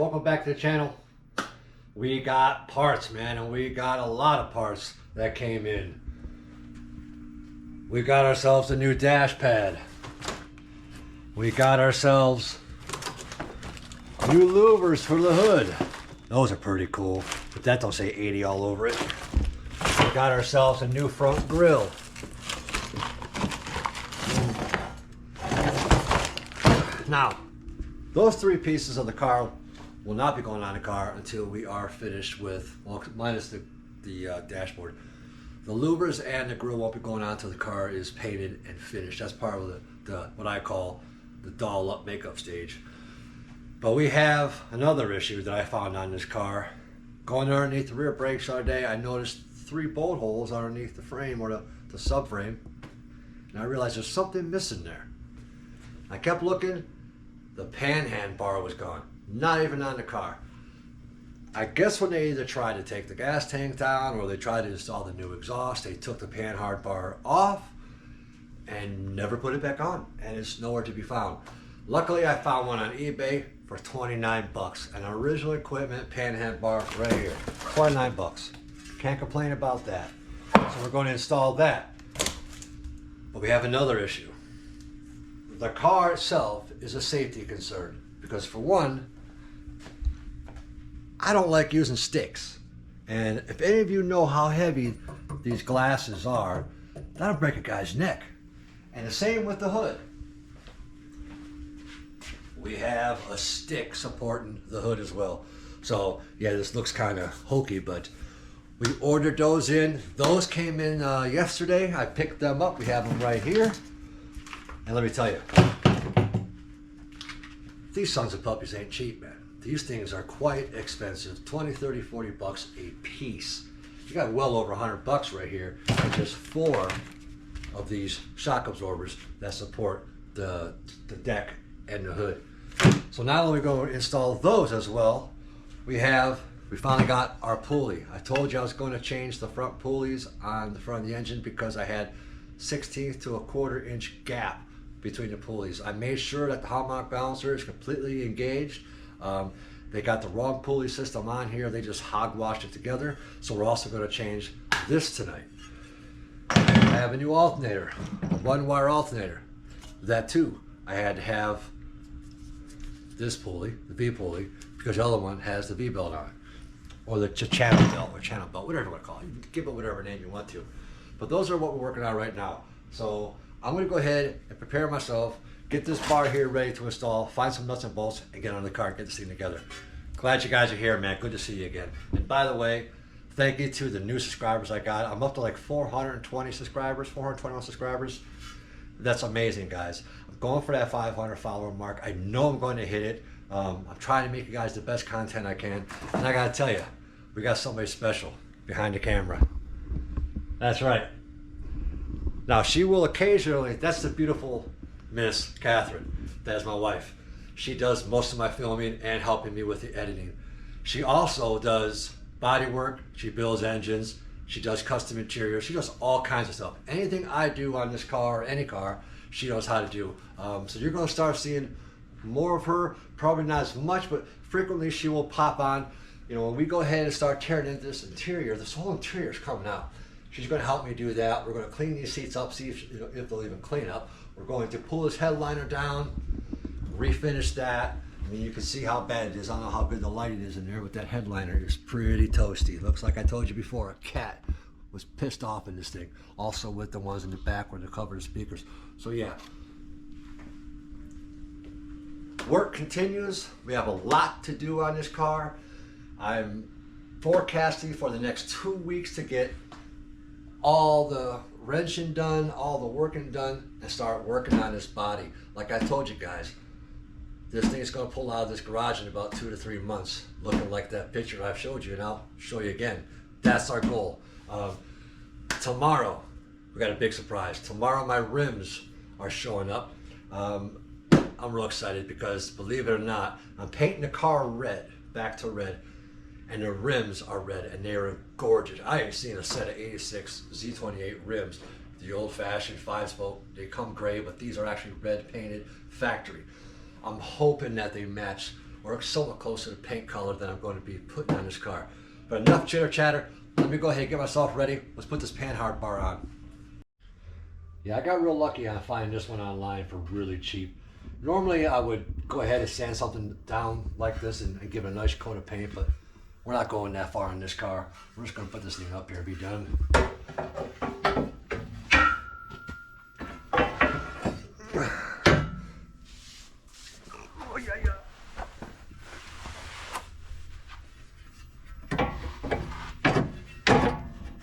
welcome back to the channel. We got parts, man, and we got a lot of parts that came in. We got ourselves a new dash pad. We got ourselves new louvers for the hood. Those are pretty cool, but that don't say 80 all over it. We got ourselves a new front grille. Now, those three pieces of the car will not be going on the car until we are finished with, well, minus the dashboard. The louvers and the grille won't be going on until the car is painted and finished. That's part of the what I call the doll up makeup stage. But we have another issue that I found on this car. Going underneath the rear brakes the other day, I noticed 3 bolt holes underneath the frame or the subframe. And I realized there's something missing there. I kept looking. The Panhard bar was gone. Not even on the car. I guess when they either tried to take the gas tank down or they tried to install the new exhaust, they took the Panhard bar off and never put it back on. And it's nowhere to be found. Luckily, I found one on eBay for 29 bucks. An original equipment Panhard bar right here. 29 bucks. Can't complain about that. So we're going to install that. But we have another issue. The car itself is a safety concern because, for one, I don't like using sticks. And if any of you know how heavy these glasses are, that'll break a guy's neck. And the same with the hood. We have a stick supporting the hood as well. So yeah, this looks kind of hokey, but we ordered those in. Those came in yesterday. I picked them up. We have them right here. And let me tell you, these sons of puppies ain't cheap, man. These things are quite expensive. 20, 30, 40 bucks a piece. You got well over 100 bucks right here for just 4 of these shock absorbers that support the deck and the hood. So not only going to install those as well, we finally got our pulley. I told you I was going to change the front pulleys on the front of the engine because I had 1/16 to a 1/4 inch gap between the pulleys. I made sure that the hot mount balancer is completely engaged. They got the wrong pulley system on here. They just hogwashed it together. So we're also going to change this tonight. I have a new alternator, a 1-wire alternator. That too, I had to have this pulley, the V pulley, because the other one has the V belt on it. Or the channel belt, whatever you want to call it. You can give it whatever name you want to. But those are what we're working on right now. So I'm going to go ahead and prepare myself, get this bar here ready to install, find some nuts and bolts, and get on the car and get this thing together. Glad you guys are here, man. Good to see you again. And by the way, thank you to the new subscribers I got. I'm up to like 420 subscribers, 421 subscribers. That's amazing, guys. I'm going for that 500 follower mark. I know I'm going to hit it. I'm trying to make you guys the best content I can. And I got to tell you, we got somebody special behind the camera. That's right. Now, she will occasionally, that's the beautiful Miss Catherine. That's my wife. She does most of my filming and helping me with the editing. She also does body work. She builds engines. She does custom interiors. She does all kinds of stuff. Anything I do on this car or any car, she knows how to do. So you're going to start seeing more of her. Probably not as much, but frequently she will pop on. You know, when we go ahead and start tearing into this interior, this whole interior is coming out. She's going to help me do that. We're going to clean these seats up, see if they'll even clean up. We're going to pull this headliner down, refinish that. I mean, you can see how bad it is. I don't know how good the lighting is in there, but that headliner is pretty toasty. Looks like I told you before, a cat was pissed off in this thing. Also with the ones in the back where they cover the speakers. So yeah. Work continues. We have a lot to do on this car. I'm forecasting for the next 2 weeks to get all the wrenching done, all the working done, and start working on this body. Like I told you guys, this thing is going to pull out of this garage in about 2 to 3 months, looking like that picture I've showed you, and I'll show you again. That's our goal. Tomorrow, we got a big surprise. Tomorrow, my rims are showing up. I'm real excited because, believe it or not, I'm painting the car red, back to red. And the rims are red, and they are gorgeous. I ain't seen a set of 86 Z28 rims, the old-fashioned 5-spoke. They come gray, but these are actually red painted factory. I'm hoping that they match or somewhat close to the paint color that I'm going to be putting on this car. But enough chitter chatter. Let me go ahead and get myself ready. Let's put this Panhard bar on. Yeah, I got real lucky on finding this one online for really cheap. Normally I would go ahead and sand something down like this and give it a nice coat of paint, but we're not going that far in this car. We're just going to put this thing up here and be done. Oh, yeah.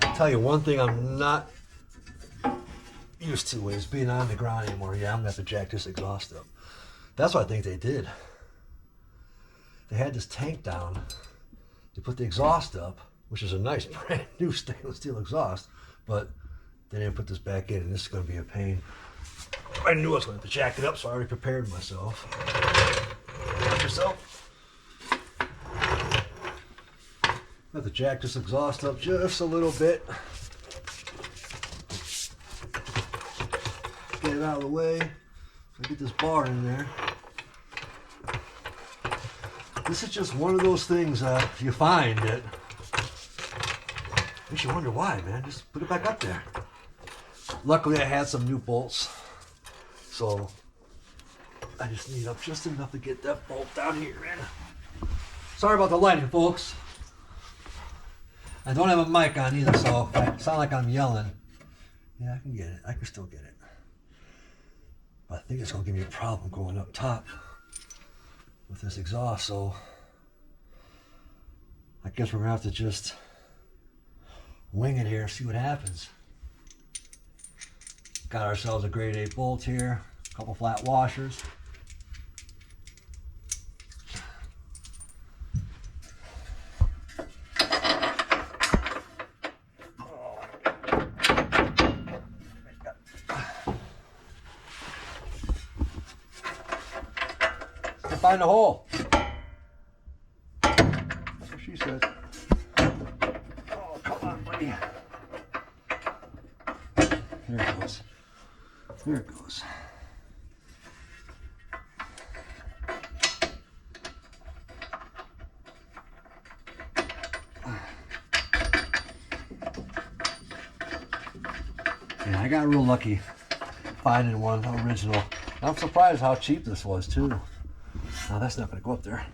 I'll tell you one thing I'm not used to is being on the ground anymore. Yeah, I'm gonna have to jack this exhaust up. That's what I think they did. They had this tank down. They put the exhaust up, which is a nice brand new stainless steel exhaust, but they didn't put this back in, and this is gonna be a pain. I knew I was gonna have to jack it up, so I already prepared myself. Watch yourself. I have to jack this exhaust up just a little bit. Get it out of the way. So get this bar in there. This is just one of those things that you find that makes you wonder why, man. Just put it back up there. Luckily I had some new bolts, so I just need up just enough to get that bolt down here, man. Sorry about the lighting, folks. I don't have a mic on either, so if I sound like I'm yelling, yeah, I can get it. I can still get it. But I think it's going to give me a problem going up top with this exhaust, so I guess we're going to have to just wing it here and see what happens. Got ourselves a grade 8 bolt here, a couple flat washers. Find a hole. That's what she said. Oh, come on, buddy. There it goes. There it goes. Yeah, I got real lucky finding one original. I'm surprised how cheap this was too. Now that's not going to go up there.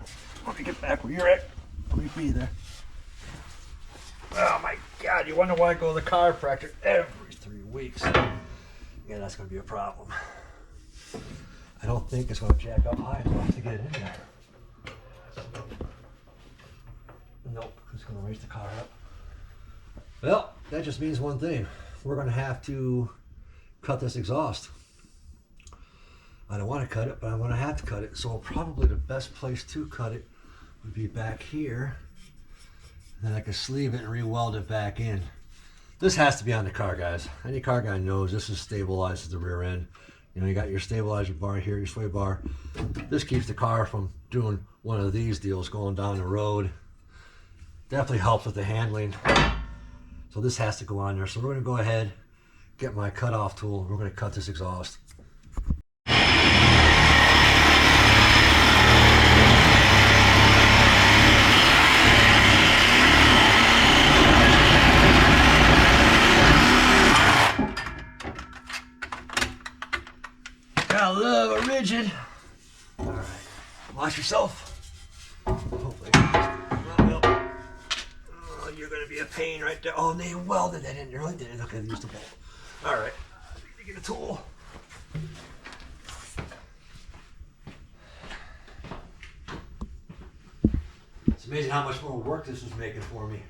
Let me get back where you're at. Let me be there. Oh my God, you wonder why I go to the chiropractor every 3 weeks. Yeah, that's going to be a problem. I don't think it's going to jack up high enough to get in there. Nope, it's going to raise the car up. Well, that just means one thing. We're going to have to cut this exhaust. I don't want to cut it, but I'm going to have to cut it. So probably the best place to cut it would be back here. And then I can sleeve it and re-weld it back in. This has to be on the car, guys. Any car guy knows this is stabilizes the rear end. You know, you got your stabilizer bar here, your sway bar. This keeps the car from doing one of these deals going down the road. Definitely helps with the handling. So this has to go on there. So we're going to go ahead, get my cut-off tool. We're going to cut this exhaust. Gotta love a rigid. All right, watch yourself. Hopefully. Oh, you're gonna be a pain right there. Oh, they welded that in there. They didn't. Okay, they used the bolt. All right, I need to get a tool. It's amazing how much more work this was making for me.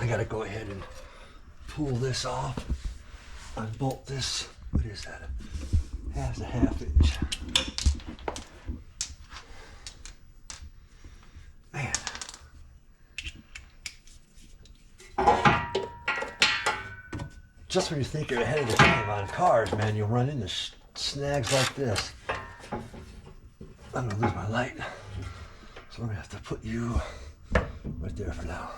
I gotta go ahead and pull this off, unbolt this. What is that? That's a ½ inch. Man. Just when you think you're ahead of the game on cars, man, you'll run into snags like this. I'm gonna lose my light. So we're gonna have to put you right there for now.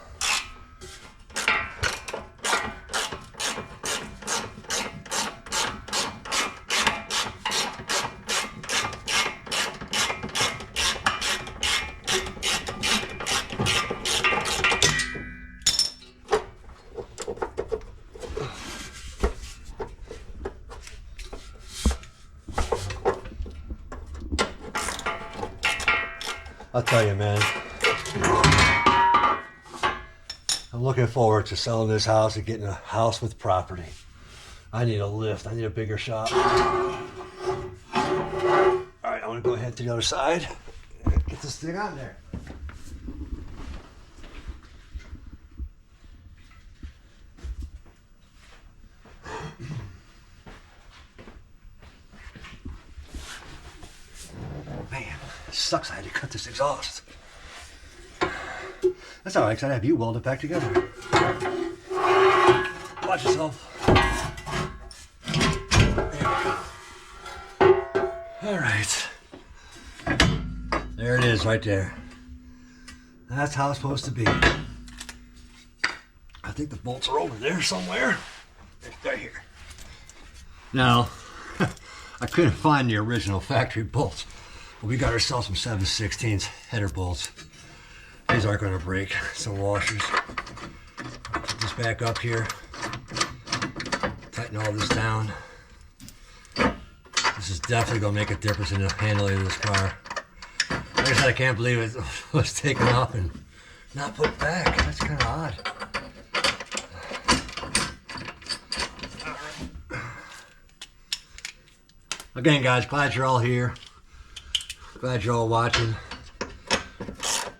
I'll tell you, man. I'm looking forward to selling this house and getting a house with property. I need a lift. I need a bigger shop. All right, I'm gonna go ahead to the other side. Get this thing on there. Man, it sucks I had to cut this exhaust. That's all right, because I'd have you weld it back together. Watch yourself. All right. There it is right there. That's how it's supposed to be. I think the bolts are over there somewhere. Right here. Now, I couldn't find the original factory bolts. But we got ourselves some 7/16 header bolts. These aren't going to break. Some washers. Put this back up here. Tighten all this down. This is definitely going to make a difference in the handling of this car. Like I said, I can't believe it was taken off and not put back. That's kind of odd. Again, guys, glad you're all here. Glad you're all watching.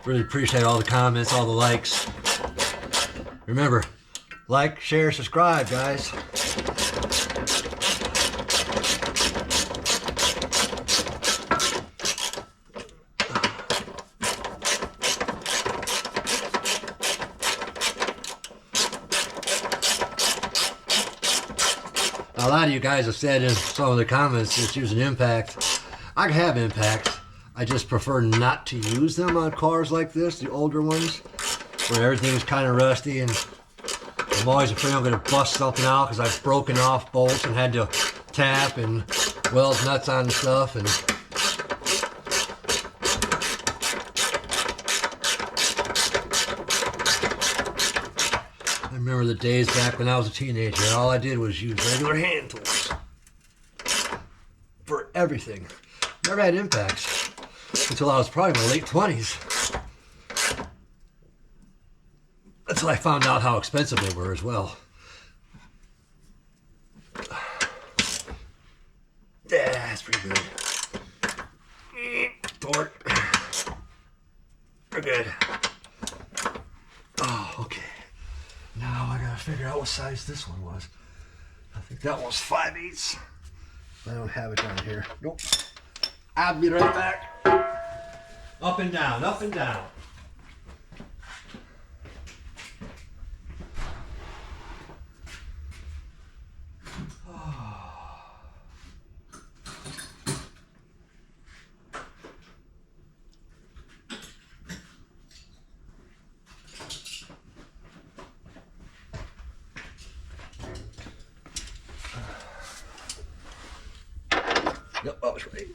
Really appreciate all the comments, all the likes. Remember, like, share, subscribe, guys. A lot of you guys have said in some of the comments just using impact. I have impacts. I just prefer not to use them on cars like this, the older ones, where everything's kind of rusty, and I'm always afraid I'm going to bust something out because I've broken off bolts and had to tap and weld nuts on stuff. And I remember the days back when I was a teenager, and all I did was use regular hand tools for everything. Never had impacts until I was probably in my late 20s. Until I found out how expensive they were as well. Yeah, that's pretty good. Torque. We're good. Oh, okay. Now I gotta figure out what size this one was. I think that was 5/8. I don't have it down here. Nope. I'll be right back. Up and down, up and down. Yep, I was right.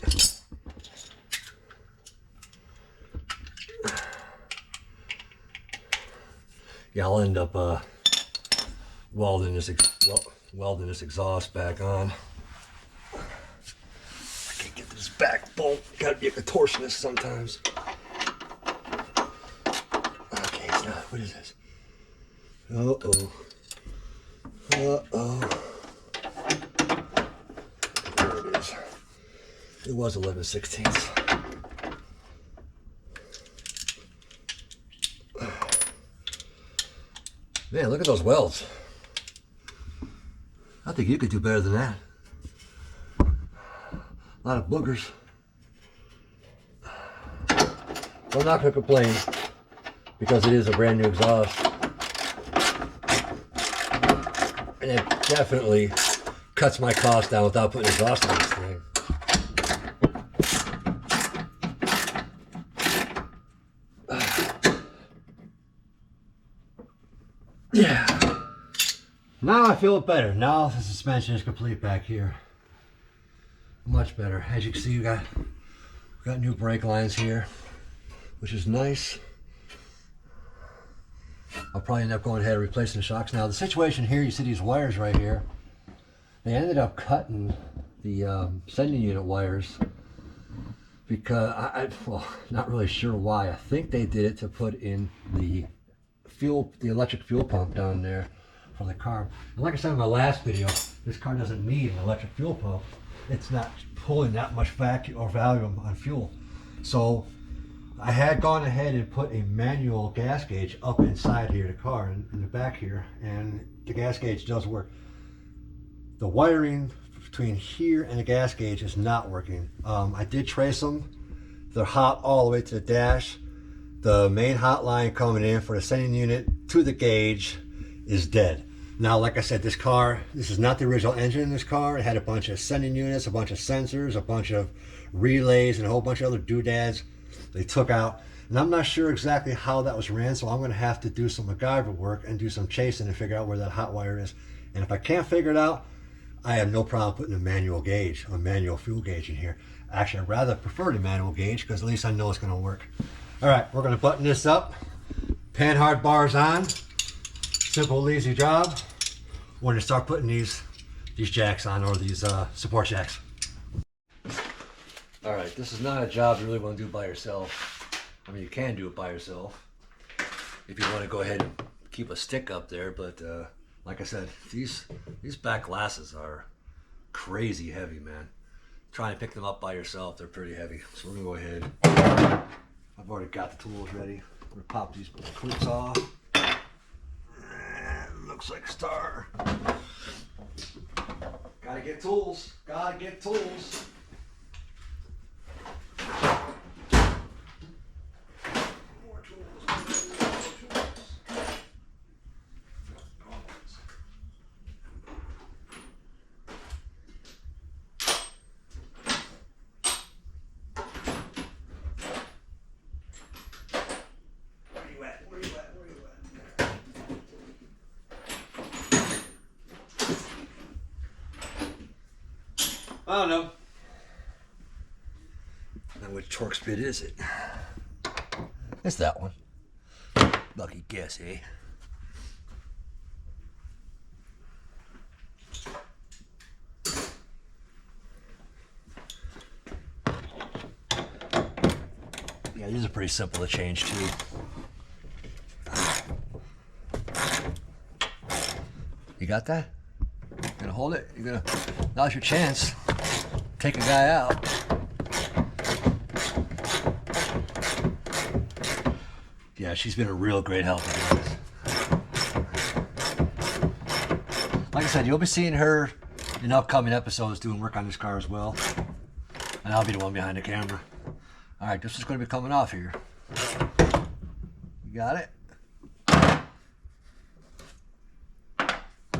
Yeah, I'll end up welding this exhaust back on. I can't get this back bolt. Gotta be a contortionist sometimes. Okay, it's not. What is this? Uh-oh. Uh-oh. There it is. It was 11/16. Man, look at those welds. I think you could do better than that. A lot of boogers. Well, I'm not going to complain because it is a brand new exhaust. And it definitely cuts my cost down without putting exhaust on this thing. Yeah. Now I feel it better. Now the suspension is complete back here. Much better. As you can see, we got new brake lines here, which is nice. I'll probably end up going ahead and replacing the shocks. Now the situation here, you see these wires right here. They ended up cutting the sending unit wires because well, not really sure why. I think they did it to put in the electric fuel pump down there for the car. And like I said in my last video, this car doesn't need an electric fuel pump. It's not pulling that much vacuum or volume on fuel. So I had gone ahead and put a manual gas gauge up inside here, the car, in the back here, and the gas gauge does work. The wiring between here and the gas gauge is not working. I did trace them. They're hot all the way to the dash. The main hot line coming in for the sending unit to the gauge is dead. Now, like I said, this is not the original engine in this car. It had a bunch of sending units, a bunch of sensors, a bunch of relays, and a whole bunch of other doodads they took out. And I'm not sure exactly how that was ran, so I'm going to have to do some MacGyver work and do some chasing to figure out where that hot wire is. And if I can't figure it out, I have no problem putting a manual gauge, a manual fuel gauge in here. Actually, I'd rather prefer the manual gauge because at least I know it's going to work. All right, we're going to button this up. Panhard bars on. Simple, easy job. We're going to start putting these jacks on, or these support jacks. All right, this is not a job you really want to do by yourself. I mean, you can do it by yourself if you want to go ahead and keep a stick up there, but like I said, these back glasses are crazy heavy, man. Try and pick them up by yourself, they're pretty heavy. So we're gonna go ahead. I've already got the tools ready. I'm gonna pop these clips off. Looks like a star. Gotta get tools, gotta get tools. I don't know. Now which Torx bit is it? It's that one. Lucky guess, eh? Yeah, these are pretty simple to change too. You got that? You gonna hold it? You're gonna, now's your chance. Take a guy out. Yeah, she's been a real great help with this. Like I said, you'll be seeing her in upcoming episodes doing work on this car as well. And I'll be the one behind the camera. All right, this is going to be coming off here. You got it? All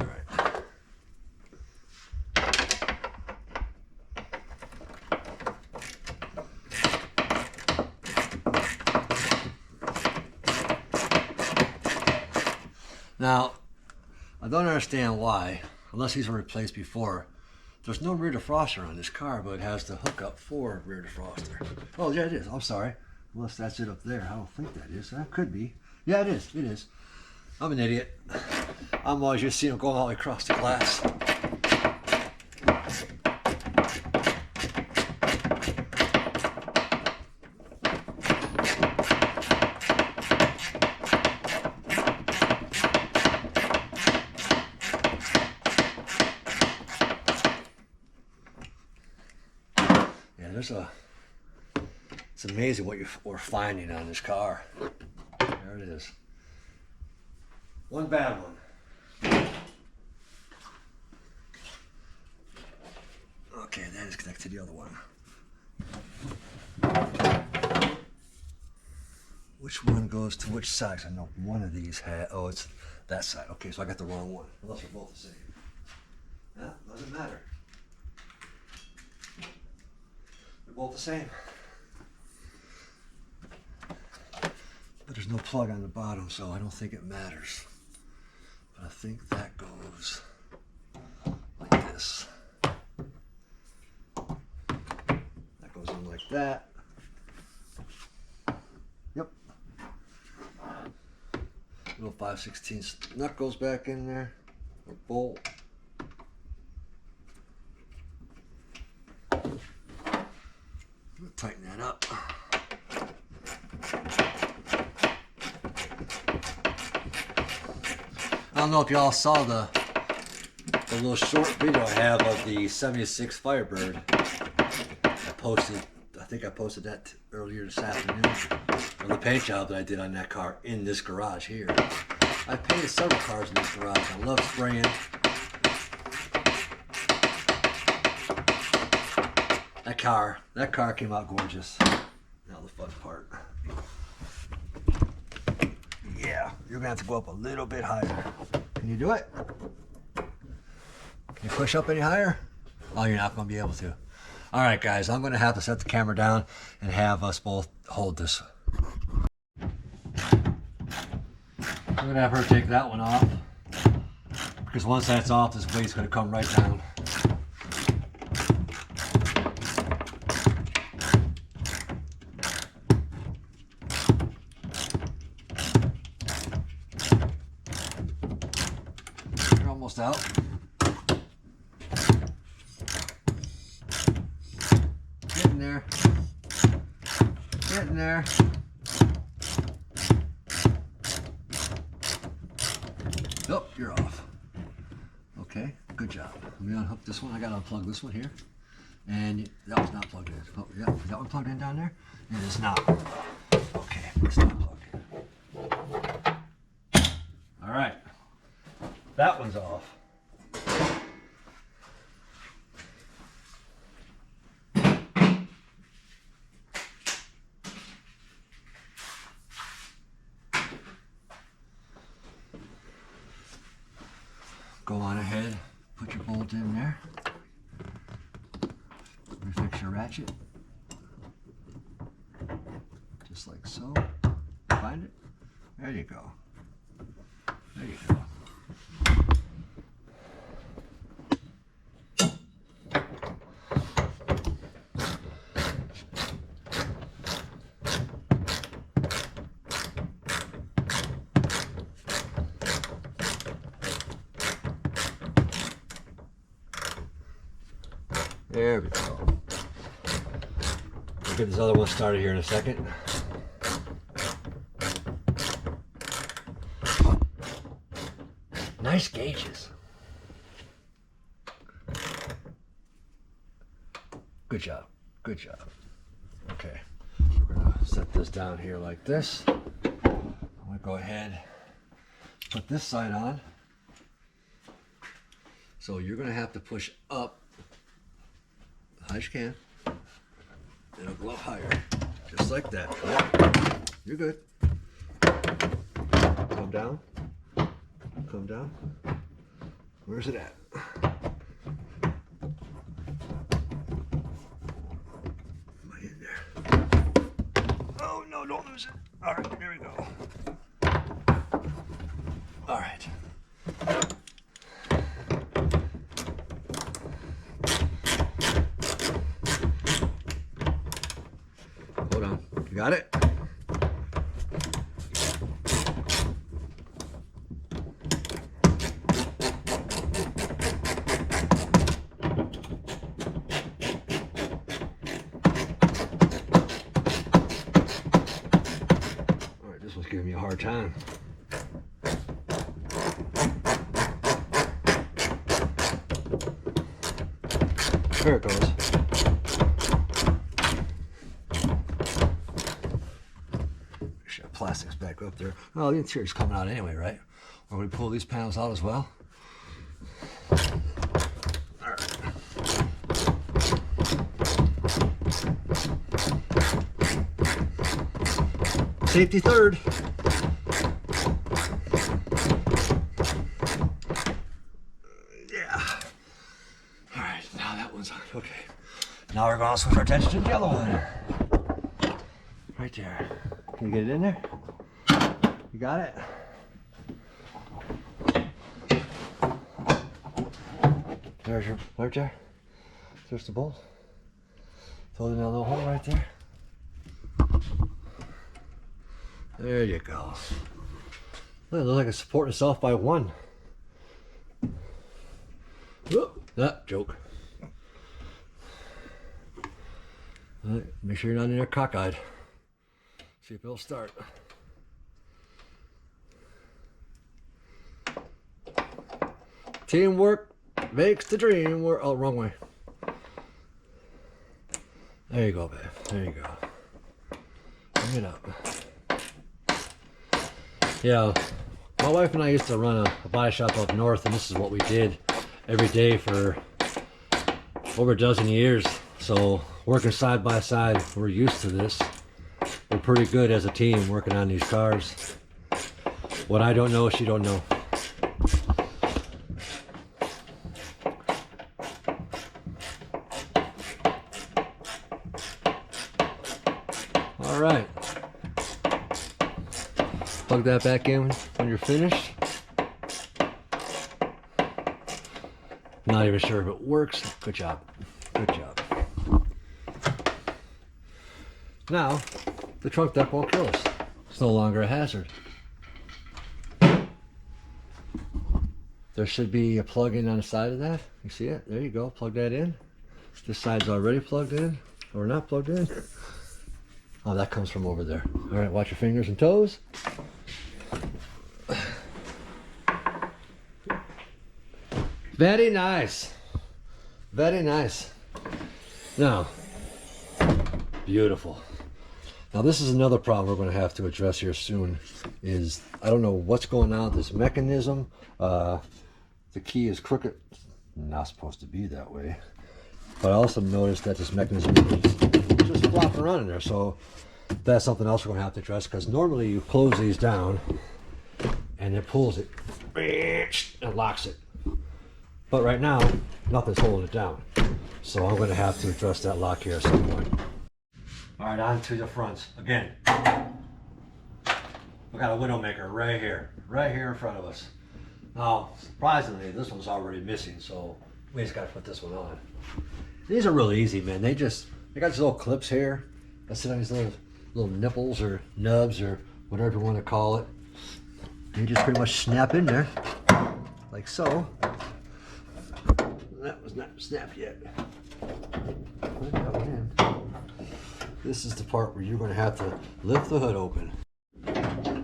right. Now, I don't understand why, unless these were replaced before. There's no rear defroster on this car, but it has the hookup for rear defroster. Oh, yeah, it is. I'm sorry. Unless that's it up there. I don't think that is. That could be. Yeah, it is. It is. I'm an idiot. I'm always just seeing them going all the way across the glass. It's amazing what we're finding on this car. There it is. One bad one. Okay, that is connected to the other one. Which one goes to which side? I know one of these had, oh, it's that side. Okay, so I got the wrong one. Unless they're both the same. Yeah, doesn't matter. They're both the same. But there's no plug on the bottom, so I don't think it matters. But I think that goes like this. That goes in like that. Yep. Little 5/16 nut goes back in there, or bolt. Tighten that don't know if y'all saw the little short video I have of the 76 Firebird. I think I posted that earlier this afternoon. On the paint job that I did on that car in this garage here. I painted several cars in this garage. I love spraying. That car came out gorgeous. Now the fun part. Yeah, you're gonna have to go up a little bit higher. Can you do it? Can you push up any higher? Oh, you're not gonna be able to. All right, guys, I'm gonna have to set the camera down and have us both hold this. I'm gonna have her take that one off, because once that's off, this blade's gonna come right down. You're almost out. Getting there. Getting there. Nope, you're off. Okay, good job. Let me unhook this one. I gotta unplug this one here. And that was not plugged in. Oh, yeah, is that one plugged in down there? It is not. Okay, it's not plugged in. All right, that one's off. Go on ahead, put your bolt in there. Refix your ratchet. Just like so. Find it. There you go. There you go. There we go. We'll get this other one started here in a second. Nice gauges. Good job. Good job. Okay. We're going to set this down here like this. I'm going to go ahead, put this side on. So you're going to have to push up high as you can. It'll go up higher, just like that. Yep. You're good. Come down. Come down. Where's it at? Am I in there? Oh no! Don't lose it. All right, here we go. All right. Hold on. You got it? All right, this one's giving me a hard time. There it goes. Plastics back up there. Oh, the interior's coming out anyway, right? Or we pull these panels out as well. All right. Safety third. Yeah. All right, now that one's okay. Now we're going to switch our attention to the yellow one. Right there. Can you get it in there? You got it? There's your, right there. There's the bolt. Throw it in that little hole right there. There you go. Look, it looks like it's supporting itself by one. Whoop, that joke. All right, make sure you're not in there cockeyed. See if it'll start. Teamwork makes the dream work. Oh, wrong way. There you go, babe. There you go. Bring it up. Yeah, my wife and I used to run a body shop up north, and this is what we did every day for over a dozen years. So working side by side, we're used to this. We're pretty good as a team working on these cars. What I don't know, she don't know. All right. Plug that back in when you're finished. Not even sure if it works. Good job. Good job. Now, the trunk deck won't kill us. It's no longer a hazard. There should be a plug-in on the side of that. You see it? There you go. Plug that in. This side's already plugged in, or not plugged in. Oh, that comes from over there. All right, watch your fingers and toes. Very nice. Very nice. Now, beautiful. Now this is another problem we're going to have to address here soon. Is I don't know what's going on with this mechanism. The key is crooked. Not supposed to be that way. But I also noticed that this mechanism is just flopping around in there. So that's something else we're going to have to address, because normally you close these down and it pulls it and locks it. But right now, nothing's holding it down. So I'm going to have to address that lock here at some point. All right, on to the fronts. Again, we got a window maker right here in front of us. Now, surprisingly, this one's already missing, so we just got to put this one on. These are really easy, man. They got these little clips here that sit on these little nipples or nubs or whatever you want to call it. You just pretty much snap in there, like so. That was not snapped yet. Put that one in. This is the part where you're going to have to lift the hood open. A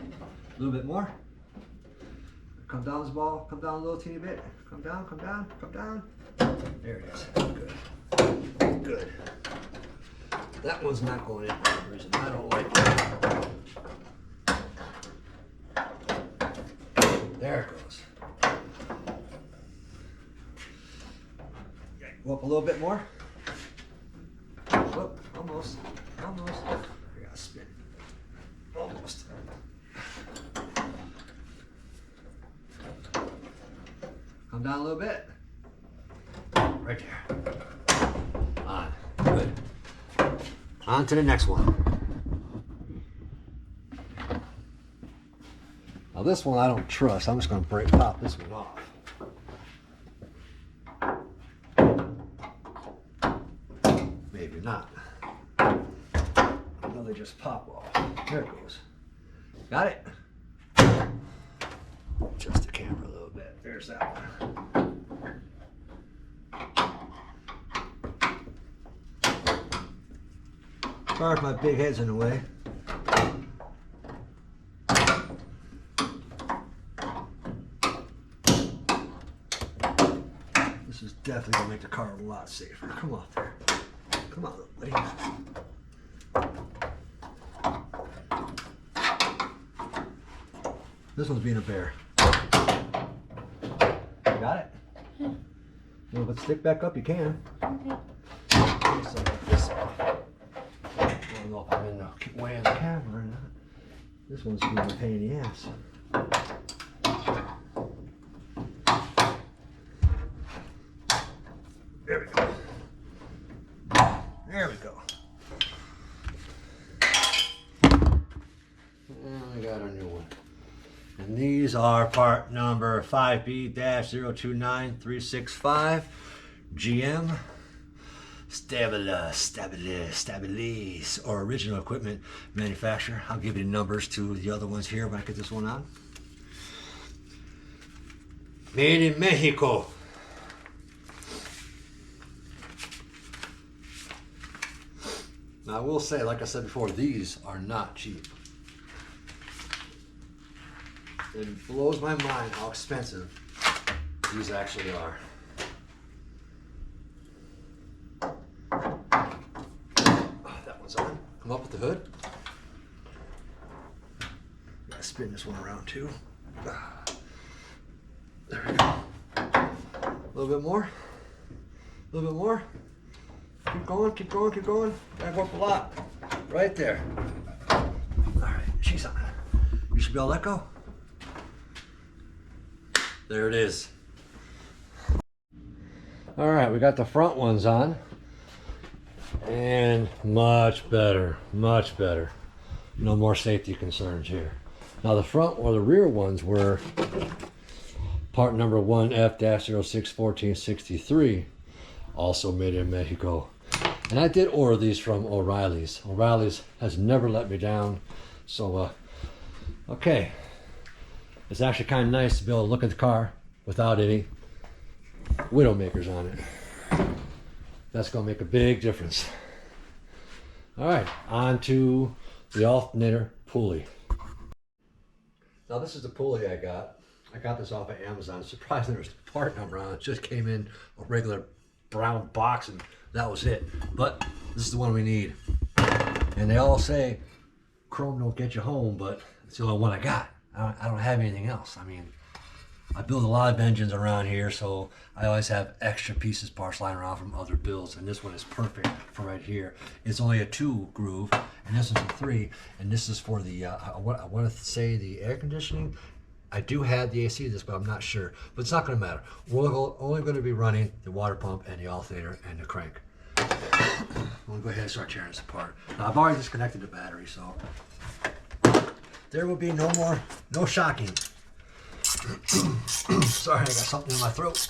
little bit more. Come down this ball. Come down a little teeny bit. Come down, come down, come down. There it is. Good. Good. That one's not going in for some reason. I don't like that. There it goes. Go up a little bit more. Oh, almost. Almost. I gotta spin. Almost. Come down a little bit. Right there. On. Good. On to the next one. Now this one I don't trust. I'm just going to pop this one off. Maybe not. Now they just pop off. There it goes. Got it? Adjust the camera a little bit. There's that one. Sorry if my big head's in the way. This is definitely going to make the car a lot safer. Come on there. Come on, little lady. This one's being a bear. Got it? Yeah. You want to stick back up? You can. Okay. So like this off. I don't know if I'm in the way of the camera or not. This one's being a pain in the ass. There we go. There we go. And we got our new one. And these are part number 5B-029365 GM Stabilis or original equipment manufacturer. I'll give you the numbers to the other ones here when I get this one on. Made in Mexico. Now I will say, like I said before, these are not cheap. It blows my mind how expensive these actually are. Oh, that one's on. Come up with the hood. Gotta spin this one around too. There we go. A little bit more. A little bit more. Keep going, keep going, keep going. Gotta go up a lot. Right there. All right, she's on. You should be able to let go. There it is. All right, we got the front ones on. And much better, much better. No more safety concerns here. Now the front or the rear ones were part number 1F-061463, also made in Mexico. And I did order these from O'Reilly's. O'Reilly's has never let me down. So, okay. It's actually kind of nice to be able to look at the car without any Widowmakers on it. That's going to make a big difference. All right, on to the alternator pulley. Now this is the pulley I got. I got this off of Amazon. Surprised there was a part number on it. It just came in a regular brown box and that was it. But this is the one we need. And they all say chrome don't get you home, but it's the only one I got. I don't have anything else. I mean, I build a lot of engines around here, so I always have extra pieces, parts lying around from other builds, and this one is perfect for right here. It's only a 2 groove, and this is a 3, and this is for the, I want to say the air conditioning. I do have the AC of this, but I'm not sure. But it's not going to matter. We're only going to be running the water pump and the alternator and the crank. I'm going to go ahead and start tearing this apart. Now, I've already disconnected the battery, so there will be no shocking. Sorry, I got something in my throat.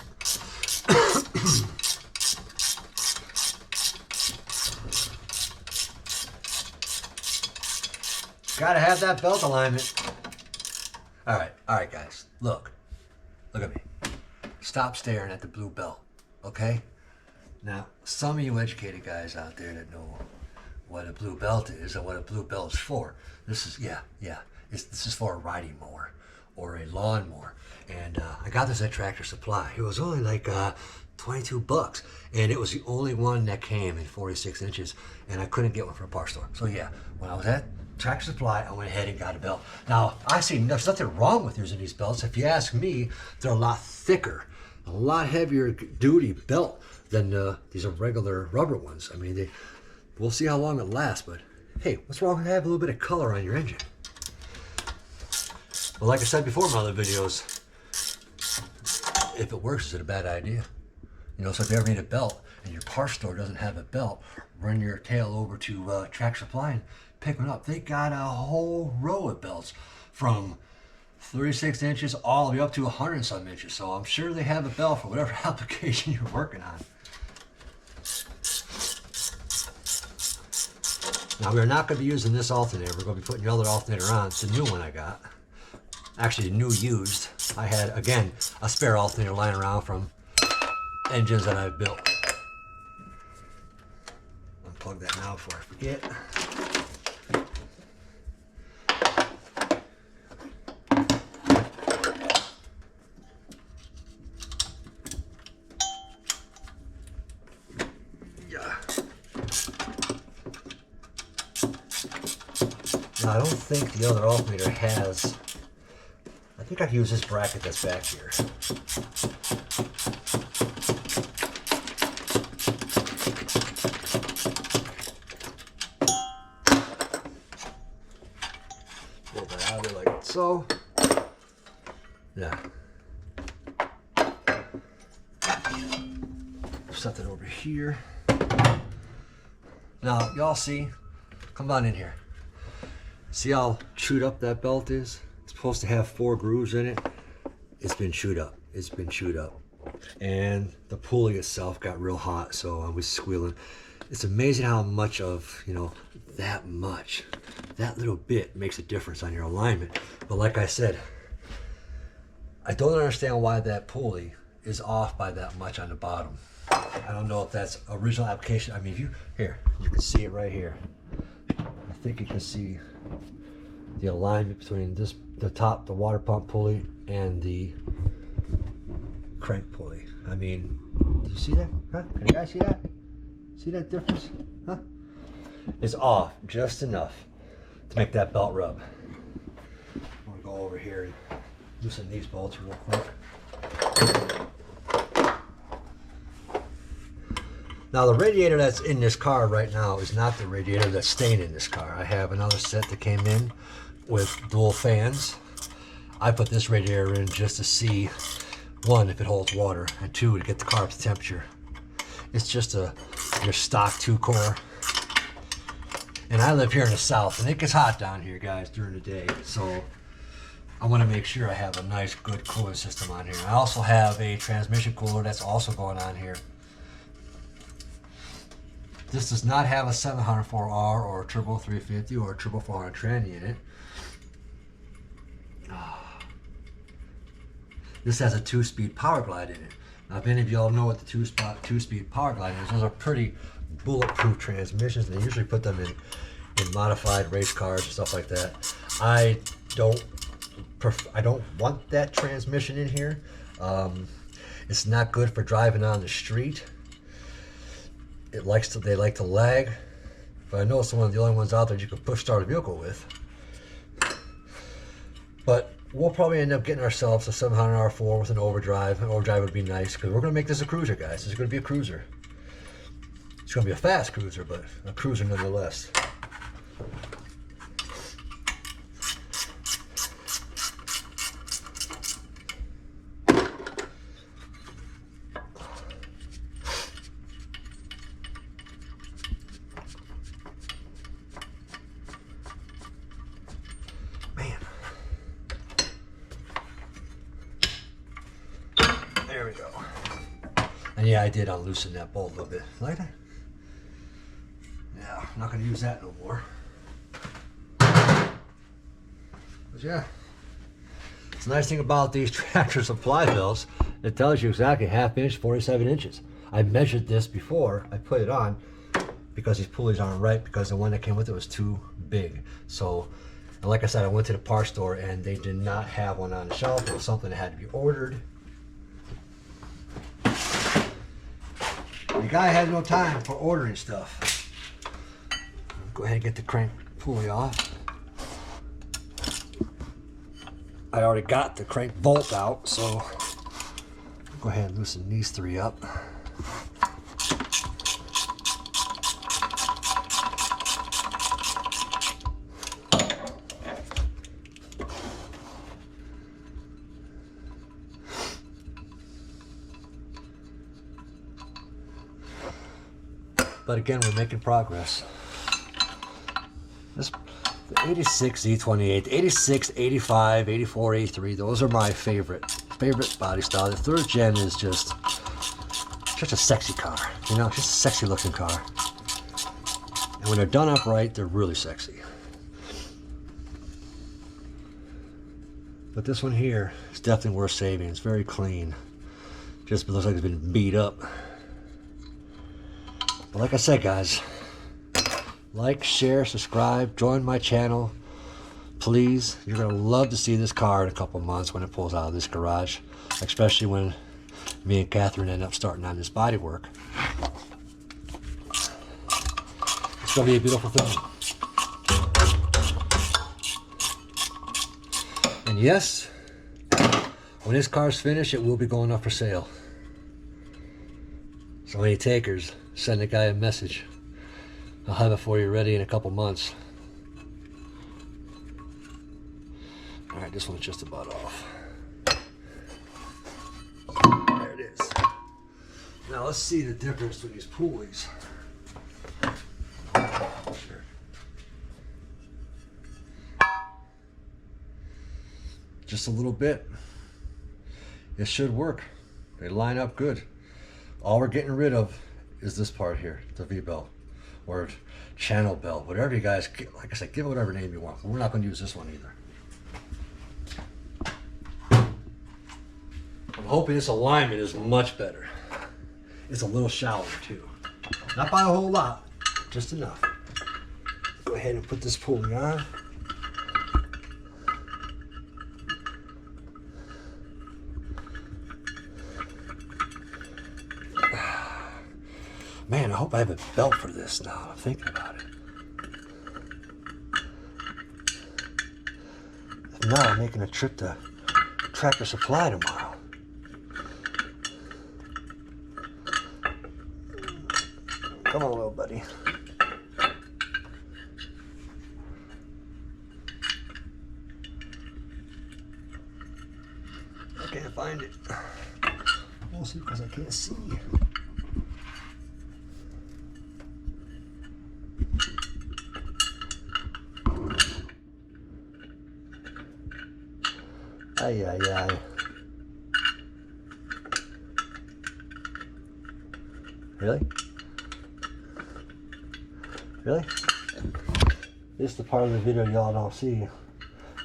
Gotta have that belt alignment. All right, guys, look at me. Stop staring at the blue belt, okay? Now, some of you educated guys out there that know what a blue belt is and what a blue belt is for. This is, this is for a riding mower or a lawnmower. And I got this at Tractor Supply. It was only like 22 bucks. And it was the only one that came in 46 inches. And I couldn't get one from a parts store. So yeah, when I was at Tractor Supply, I went ahead and got a belt. Now, I see there's nothing wrong with using these belts. If you ask me, they're a lot thicker, a lot heavier duty belt than these regular rubber ones. I mean, we'll see how long it lasts, but hey, what's wrong with having a little bit of color on your engine? Well, like I said before in my other videos, if it works, is it a bad idea? You know, so if you ever need a belt and your parts store doesn't have a belt, run your tail over to Tractor Supply and pick one up. They got a whole row of belts from 36 inches all the way up to 100 and some inches. So I'm sure they have a belt for whatever application you're working on. Now we're not going to be using this alternator. We're going to be putting the other alternator on. It's a new one I got. Actually, new used. I had, again, a spare alternator lying around from engines that I've built. Unplug that now before I forget. Now, I don't think the other alternator has, I think I can use this bracket that's back here. Pull that out of there like so. Yeah. Set that over here. Now, y'all see, come on in here. See how chewed up that belt is? It's supposed to have 4 grooves in it. It's been chewed up. It's been chewed up. And the pulley itself got real hot, so I was squealing. It's amazing how much of, you know, that little bit makes a difference on your alignment. But like I said, I don't understand why that pulley is off by that much on the bottom. I don't know if that's original application. I mean, you can see it right here. I think you can see the alignment between the top, the water pump pulley, and the crank pulley. I mean, do you see that? Huh? Can you guys see that? See that difference? Huh? It's off just enough to make that belt rub. I'm gonna go over here and loosen these bolts real quick. Now the radiator that's in this car right now is not the radiator that's staying in this car. I have another set that came in with dual fans. I put this radiator in just to see, one, if it holds water, and two, to get the car up to temperature. It's just your stock 2-core. And I live here in the south, and it gets hot down here, guys, during the day. So I want to make sure I have a nice, good cooling system on here. I also have a transmission cooler that's also going on here. This does not have a 704R or a turbo 350 or a turbo 400 tranny in it. This has a 2-speed power glide in it. Now, if any of y'all know what the 2-speed power glide is, those are pretty bulletproof transmissions. They usually put them in modified race cars and stuff like that. I don't want that transmission in here. It's not good for driving on the street. They like to lag, but I know it's one of the only ones out there you can push start a vehicle with. But we'll probably end up getting ourselves a 700R4 with an overdrive. An overdrive would be nice because we're going to make this a cruiser, guys. This is going to be a cruiser. It's going to be a fast cruiser, but a cruiser nonetheless. There we go. And yeah, I did unloosen that bolt a little bit. Like that? Yeah, I'm not going to use that no more. But yeah, it's a nice thing about these Tractor Supply belts. It tells you exactly 1/2 inch, 47 inches. I measured this before I put it on because these pulleys aren't right, because the one that came with it was too big. So, and like I said, I went to the parts store and they did not have one on the shelf. It was something that had to be ordered. The guy had no time for ordering stuff. Go ahead and get the crank pulley off. I already got the crank bolt out, so go ahead and loosen these 3 up. But again, we're making progress. The 86 Z28, 86, 85, 84, 83, those are my favorite body style. The 3rd gen is just a sexy car. You know, just a sexy looking car. And when they're done up right, they're really sexy. But this one here is definitely worth saving. It's very clean. Just looks like it's been beat up. But like I said, guys, like, share, subscribe, join my channel. Please, you're going to love to see this car in a couple months when it pulls out of this garage, especially when me and Catherine end up starting on this body work. It's going to be a beautiful thing. And yes, when this car's finished, it will be going up for sale. So any takers, send the guy a message. I'll have it for you ready in a couple months. Alright, this one's just about off. There it is. Now let's see the difference with these pulleys. Sure. Just a little bit. It should work. They line up good. All we're getting rid of is this part here, the V-belt or channel belt, whatever you guys, like I said, give it whatever name you want. We're not going to use this one either. I'm hoping this alignment is much better. It's a little shallower too. Not by a whole lot, just enough. Go ahead and put this pulley on. hope I have a belt for this now. I'm thinking about it. If not, I'm making a trip to Tractor Supply tomorrow. Come on, little buddy. I can't find it. Mostly because I can't see. Ay, ay, ay. Really? Really? This is the part of the video y'all don't see.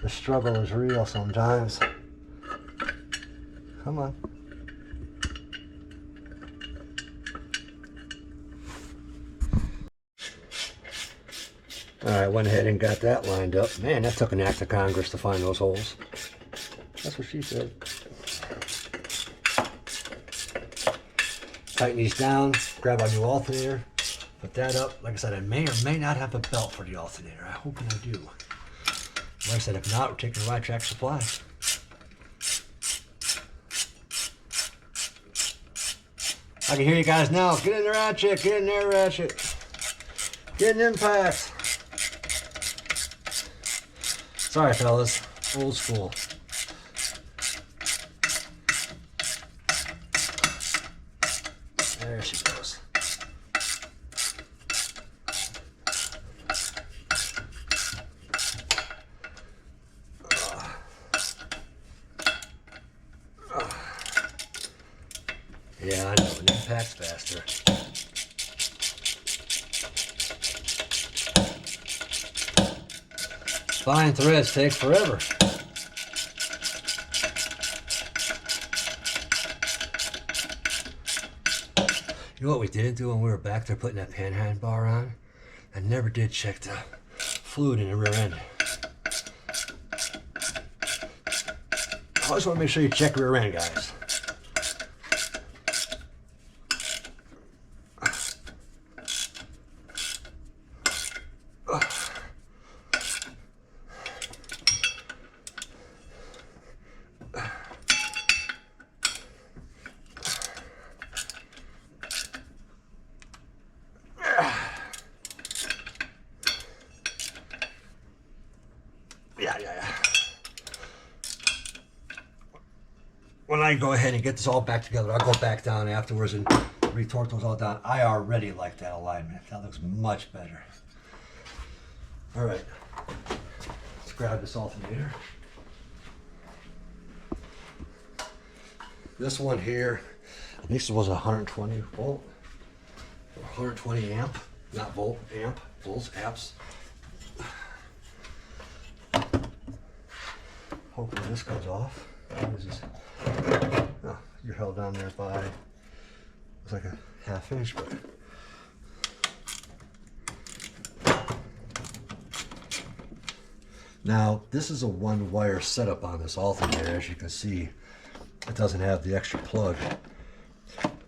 The struggle is real sometimes. Come on. Alright, went ahead and got that lined up. Man, that took an act of Congress to find those holes. That's what she said. Tighten these down, grab our new alternator, put that up. Like I said, I may or may not have a belt for the alternator. I hope I do. Like I said, if not, we're taking the right Tractor Supply. I can hear you guys now. Get in there, ratchet. Get in there, ratchet. Get an impact. Sorry, fellas. Old school. There she goes. Yeah, I know. It impacts faster. Fine threads take forever. You know what we didn't do when we were back there putting that Panhard bar on? I never did check the fluid in the rear end. I always want to make sure you check the rear end, guys. Yeah. When I go ahead and get this all back together, I'll go back down afterwards and retort those all down. I already like that alignment. That looks much better. All right, let's grab this alternator. This one here, I think this was 120 volt, 120 amp, not volt, amp, volts, amps. Hopefully this comes off. Oh, you're held down there by, it's like a ½ inch, but now this is a one wire setup on this alternator. As you can see, it doesn't have the extra plug,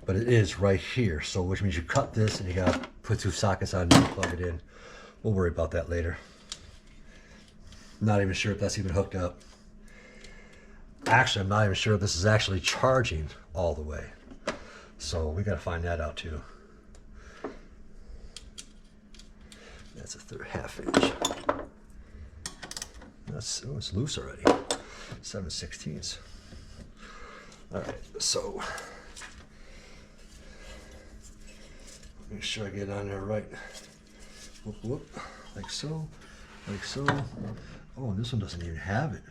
but it is right here. So which means you cut this and you gotta put 2 sockets on and plug it in. We'll worry about that later. Not even sure if that's even hooked up. Actually, I'm not even sure if this is actually charging all the way. So we got to find that out too. That's a ½ inch. That's, oh, it's loose already. 7/16. All right, so make sure I get on there right. Whoop, whoop, like so, like so. Oh, this one doesn't even have it.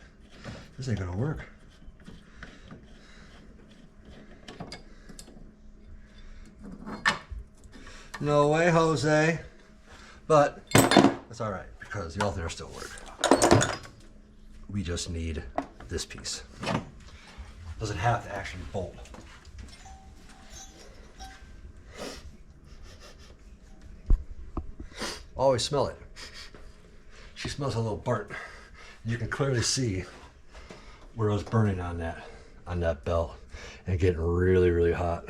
This ain't gonna work. No way, Jose. But that's all right because the alternator still work. We just need this piece. Doesn't have to actually bolt. Always smell it. She smells a little burnt. You can clearly see where it was burning on that belt and getting really, really hot.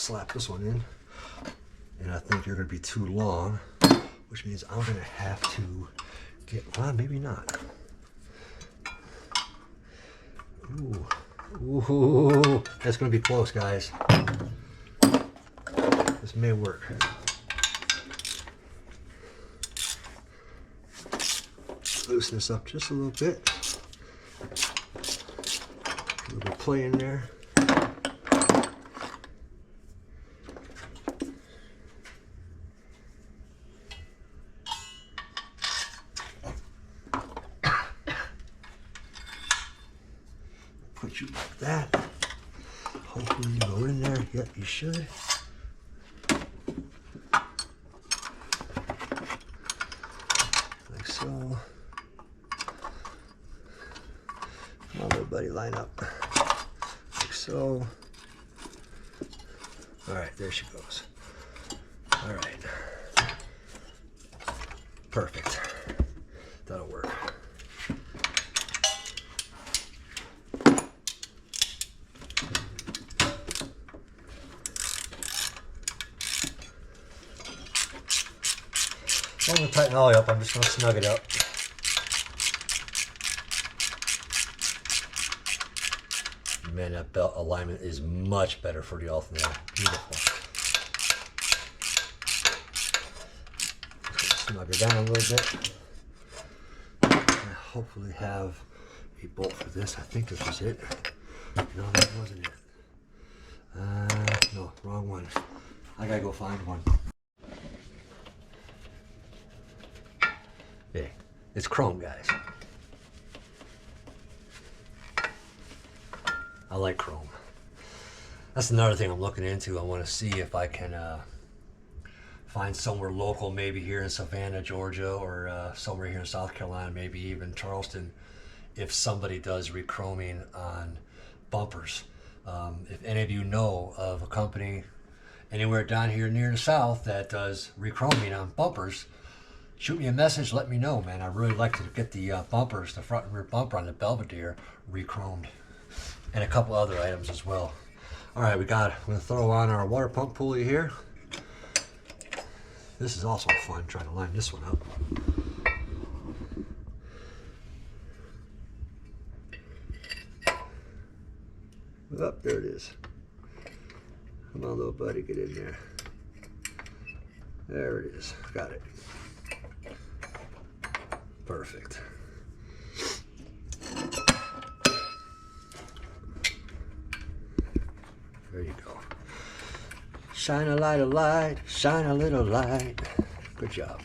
slap this one in, and I think you're going to be too long, which means I'm going to have to get, well, maybe not. Ooh, that's going to be close, guys. This may work. Loosen this up just a little bit. A little play in there. Put you like that. Hopefully you go in there. Yep, you should. Like so. Come on, little buddy, line up. Like so. All right, there she goes. All right. Perfect. That'll work. I'm going to tighten all the way up. I'm just going to snug it up. Man, that belt alignment is much better for the alternator. Beautiful. Snug her down a little bit. And hopefully have a bolt for this. I think this was it. No, that wasn't it. No, wrong one. I gotta go find one. Okay, it's chrome, guys. I like chrome. That's another thing I'm looking into. I want to see if I can find somewhere local, maybe here in Savannah, Georgia, or somewhere here in South Carolina, maybe even Charleston, if somebody does rechroming on bumpers. If any of you know of a company anywhere down here near the South that does rechroming on bumpers, shoot me a message, let me know, man. I'd really like to get the bumpers, the front and rear bumper on the Belvedere rechromed, and a couple other items as well. All right, we're gonna throw on our water pump pulley here. This is also fun, trying to line this one up. Oh, there it is. Come on, little buddy, get in there. There it is, got it. Perfect. There you go. Shine a light, shine a little light. Good job.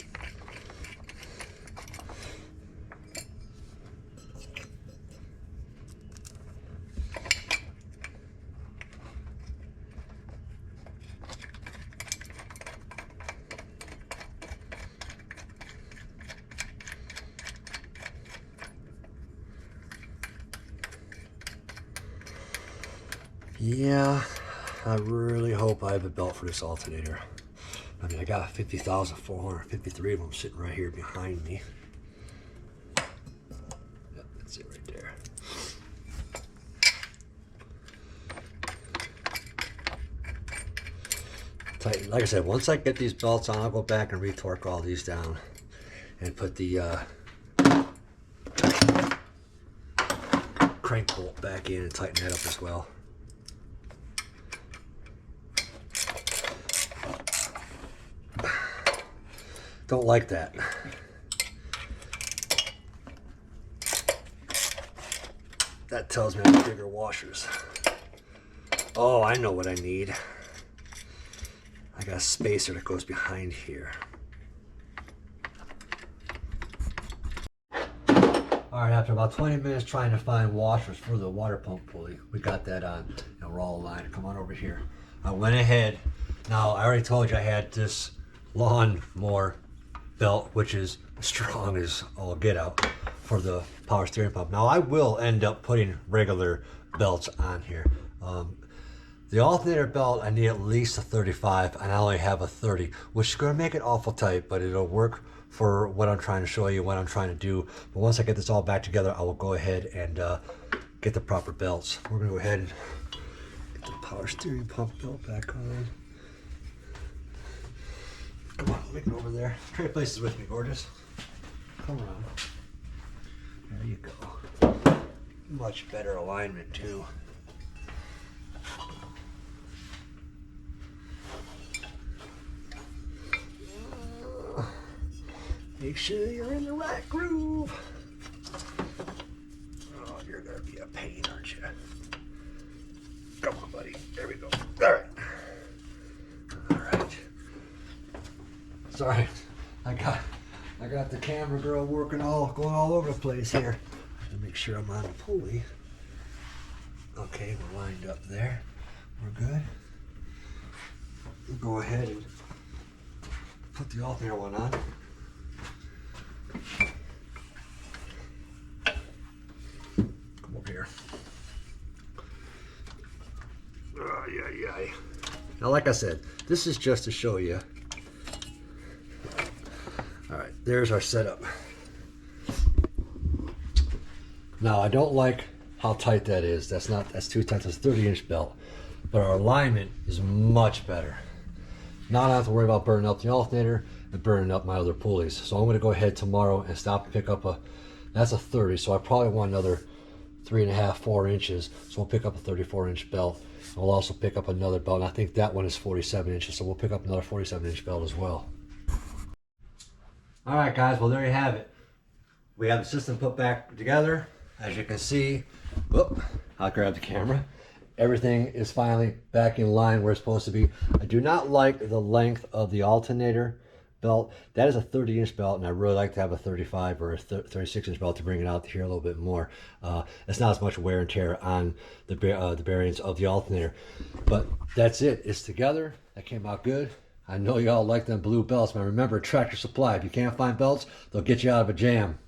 Yeah, I really hope I have a belt for this alternator. I mean, I got 50,453 of them sitting right here behind me. Yep, that's it right there. Tighten. Like I said, once I get these belts on, I'll go back and retorque all these down and put the crank bolt back in and tighten that up as well. Don't like that. That tells me I need bigger washers. Oh, I know what I need. I got a spacer that goes behind here. Alright, after about 20 minutes trying to find washers for the water pump pulley, we got that on. And we're all aligned. Come on over here. I went ahead. Now, I already told you I had this lawnmower belt, which is strong as all get out for the power steering pump. Now I will end up putting regular belts on here. The alternator belt, I need at least a 35, and I only have a 30, which is going to make it awful tight, but it'll work for what I'm trying to show you, what I'm trying to do. But once I get this all back together, I will go ahead and get the proper belts. We're going to go ahead and Get the power steering pump belt back on. Come on, make it over there. Trade places with me, gorgeous. Come around. There you go. Much better alignment too. Make sure you're in the right groove. Oh, you're gonna be a pain, aren't you? Come on, buddy. There we go. All right. All right. Sorry, I got the camera girl going all over the place here. To make sure I'm on the pulley. Okay, we're lined up there. We're good. We'll go ahead and put the alternator one on. Come over here. Yeah. Now, like I said, this is just to show you. All right, there's our setup. Now, I don't like how tight that is. That's too tight. That's a 30-inch belt. But our alignment is much better. Now I don't have to worry about burning up the alternator and burning up my other pulleys. So I'm going to go ahead tomorrow and stop and pick up that's a 30. So I probably want another 3.5, 4 inches. So we'll pick up a 34-inch belt. And we'll also pick up another belt. And I think that one is 47 inches. So we'll pick up another 47-inch belt as well. All right, guys. Well, there you have it. We have the system put back together. As you can see, whoop, I'll grab the camera. Everything is finally back in line where it's supposed to be. I do not like the length of the alternator belt. That is a 30-inch belt, and I really like to have a 35 or a 36-inch belt to bring it out here a little bit more. It's not as much wear and tear on the bearings of the alternator. But that's it. It's together. That came out good. I know y'all like them blue belts, but remember, Tractor Supply. If you can't find belts, they'll get you out of a jam.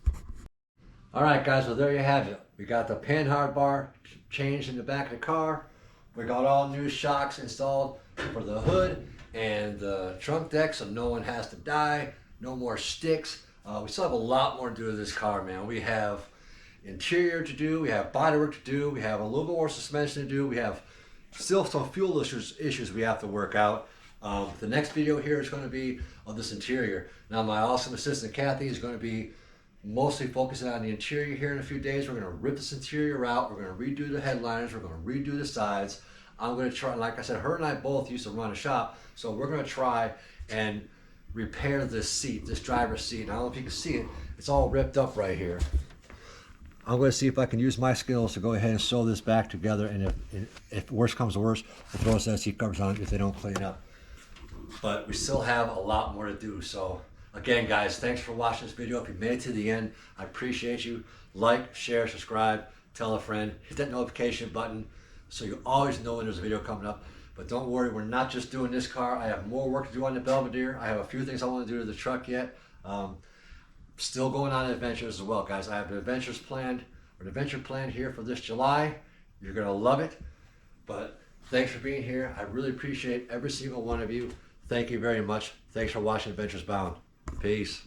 All right, guys, well, there you have it. We got the Panhard bar changed in the back of the car. We got all new shocks installed for the hood and the trunk deck, so no one has to die. No more sticks. We still have a lot more to do to this car, man. We have interior to do. We have bodywork to do. We have a little bit more suspension to do. We have still some fuel issues we have to work out. The next video here is going to be of this interior. Now, my awesome assistant, Kathy, is going to be mostly focusing on the interior here in a few days. We're going to rip this interior out. We're going to redo the headliners. We're going to redo the sides. I'm going to try, like I said, her and I both used to run a shop, so we're going to try and repair this seat, this driver's seat. And I don't know if you can see it. It's all ripped up right here. I'm going to see if I can use my skills to go ahead and sew this back together, and if worse comes to worse, we'll throw some seat covers on it if they don't clean up. But we still have a lot more to do, so again, guys, thanks for watching this video. If you made it to the end, I appreciate you. Like, share, subscribe, tell a friend, hit that notification button so you always know when there's a video coming up. But don't worry, we're not just doing this car. I have more work to do on the Belvedere. I have a few things I want to do to the truck yet. Still going on adventures as well, guys. I have an adventure planned here for this July. You're going to love it. But thanks for being here. I really appreciate every single one of you. Thank you very much. Thanks for watching Adventures Bound. Peace.